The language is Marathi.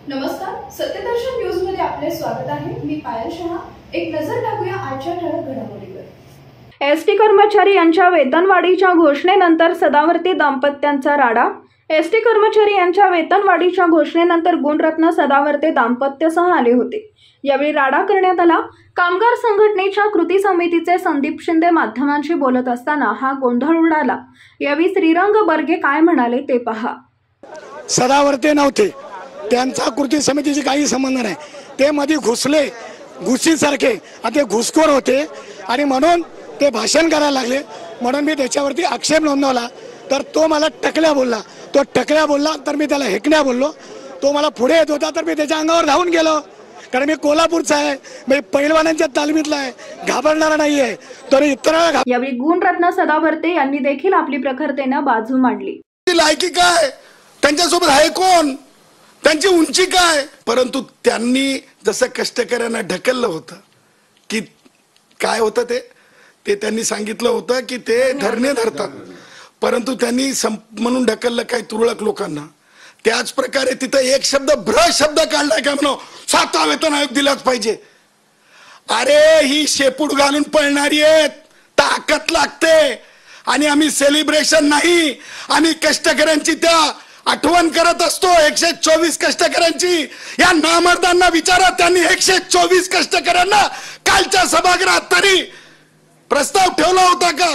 नमस्कार, सत्यदर्शन न्यूज मध्ये आपले स्वागत आहे। मी पायल शहा। एक नजर टाकूया आजच्या ठळक घडामोडीवर। एसटी कर्मचारी यांच्या वेतनवाढीच्या घोषणेनंतर सदावर्ती दाम्पत्याचा राडा। एसटी कर्मचारी यांच्या वेतनवाढीच्या घोषणेनंतर गुणरत्न सदावर्ते दाम्पत्यासह आले होते। यावेळी राडा करण्यात आला। कामगार संघटनेच्या कृती समितीचे संदीप शिंदे माध्यमांशी बोलत असताना हा गोंधळ उडाला। यावेळी श्रीरंग बर्गे काय म्हणाले ते पहा। सदावर्ते नव्हते, त्यांचा कृती समितीशी काही संबंध नाही। ते मध्ये घुसले, घुशीसारखे ते घुसखोर होते आणि म्हणून ते भाषण करायला लागले। म्हणून मी त्याच्यावरती आक्षेप नोंदवला। तर तो मला टकल्या बोलला, तो टकल्या बोलला तर मी त्याला हेकण्या बोललो। तो मला पुढे येत होता तर मी त्याच्या अंगावर धावून गेलो, कारण मी कोल्हापूरचा आहे, मी पैलवानांच्या तालमीतला आहे, घाबरणारा नाही आहे। तर इतरांना यावेळी गुणरत्न सदावर्ते यांनी देखील आपली प्रखरतेने बाजू मांडली। लायकी काय, त्यांच्यासोबत आहे कोण, त्यांची उंची काय। परंतु त्यांनी जसं कष्टकऱ्यांना ढकललं होतं की काय होतं ते त्यांनी सांगितलं होतं की ते धरणे धरतात, परंतु त्यांनी म्हणून ढकललं काय तुरळक लोकांना। त्याच प्रकारे तिथं एक शब्द भ्र शब्द काढलाय का म्हणून 7वा वेतन आयोग दिलाच पाहिजे। अरे ही शेपूट घालून पळणारी आहेत, ताकद लागते। आणि आम्ही सेलिब्रेशन नाही, आम्ही कष्टकऱ्यांची त्या आठवण करत असतो। 124 कष्टकऱ्यांची। या नामर्दांना विचारा, त्यांनी 124 कष्टकऱ्यांना कालच्या सभागृहात तरी प्रस्ताव ठेवला होता का?